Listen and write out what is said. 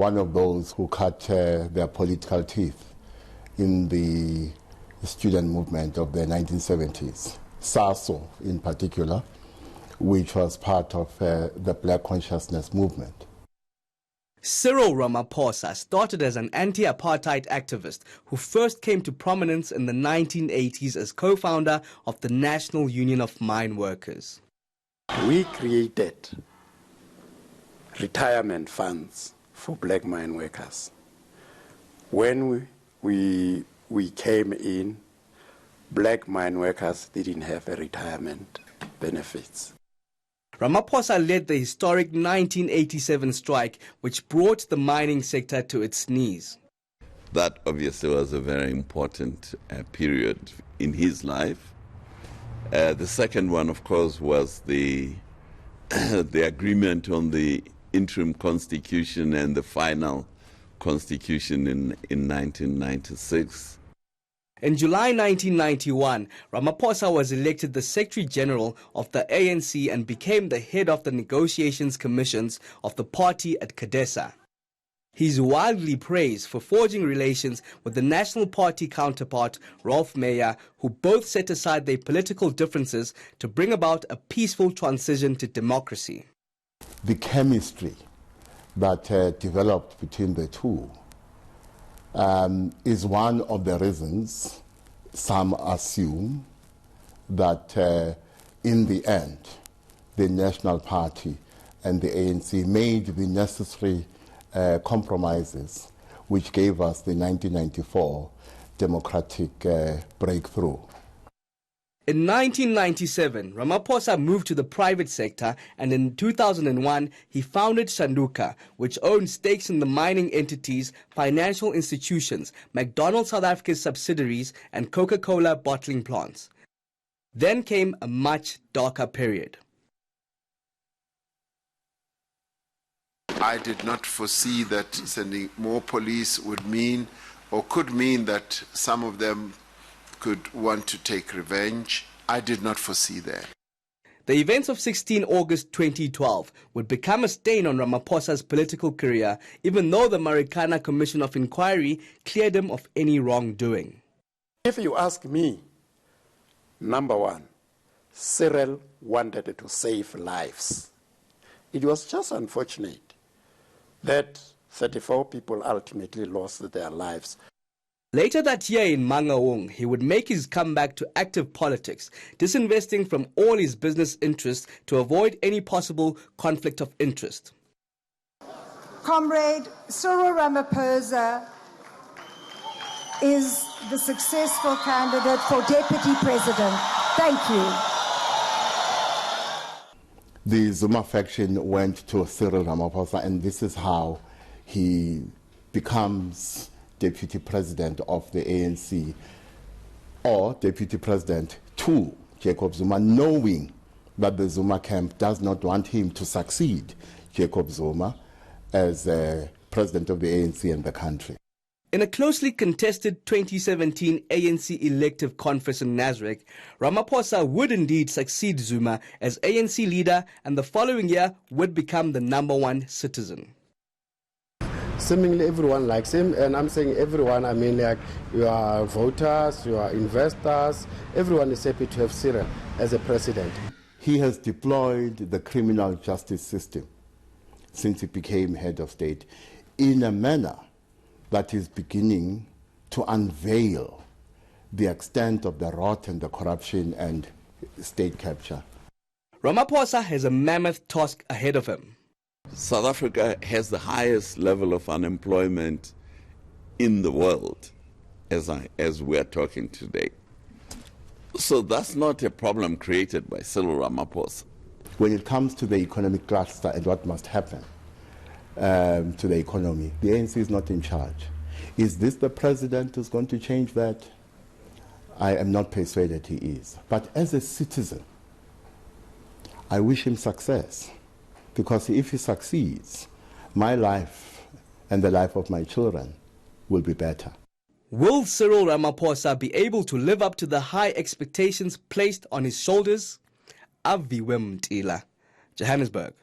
One of those who cut their political teeth in the student movement of the 1970s, SASO in particular, which was part of the Black Consciousness movement. Cyril Ramaphosa started as an anti-apartheid activist who first came to prominence in the 1980s as co-founder of the National Union of Mine Workers. We created retirement funds for black mine workers. When we came in, black mine workers didn't have a retirement benefits. Ramaphosa led the historic 1987 strike, which brought the mining sector to its knees. That obviously was a very important period in his life. The second one, of course, was the agreement on the interim constitution and the final constitution in 1996. In July 1991, Ramaphosa was elected the Secretary General of the ANC and became the head of the negotiations commissions of the party at Codesa. He is widely praised for forging relations with the National Party counterpart, Rolf Meyer, who both set aside their political differences to bring about a peaceful transition to democracy. The chemistry that developed between the two is one of the reasons some assume that in the end the National Party and the ANC made the necessary compromises which gave us the 1994 democratic breakthrough. In 1997, Ramaphosa moved to the private sector, and in 2001, he founded Shanduka, which owned stakes in the mining entities, financial institutions, McDonald's South Africa's subsidiaries, and Coca-Cola bottling plants. Then came a much darker period. I did not foresee that sending more police would mean, or could mean, that some of them could want to take revenge. I did not foresee that. The events of 16 August 2012 would become a stain on Ramaphosa's political career, even though the Marikana Commission of Inquiry cleared him of any wrongdoing. If you ask me, number one, Cyril wanted to save lives. It was just unfortunate that 34 people ultimately lost their lives. Later that year in Mangaung, he would make his comeback to active politics, disinvesting from all his business interests to avoid any possible conflict of interest. Comrade Cyril Ramaphosa is the successful candidate for Deputy President. Thank you. The Zuma faction went to Cyril Ramaphosa, and this is how he becomes Deputy President of the ANC, or Deputy President to Jacob Zuma, knowing that the Zuma camp does not want him to succeed Jacob Zuma as President of the ANC and the country. In a closely contested 2017 ANC elective conference in Nasrec, Ramaphosa would indeed succeed Zuma as ANC leader, and the following year would become the #1 citizen. Seemingly everyone likes him, and I'm saying everyone, I mean like your voters, your investors, everyone is happy to have Cyril as a president. He has deployed the criminal justice system since he became head of state in a manner that is beginning to unveil the extent of the rot and the corruption and state capture. Ramaphosa has a mammoth task ahead of him. South Africa has the highest level of unemployment in the world as we are talking today. So that's not a problem created by Cyril Ramaphosa. When it comes to the economic cluster and what must happen to the economy, the ANC is not in charge. Is this the president who's going to change that? I am not persuaded he is. But as a citizen, I wish him success. Because if he succeeds, my life and the life of my children will be better. Will Cyril Ramaphosa be able to live up to the high expectations placed on his shoulders? Aviwe Mtila, Johannesburg.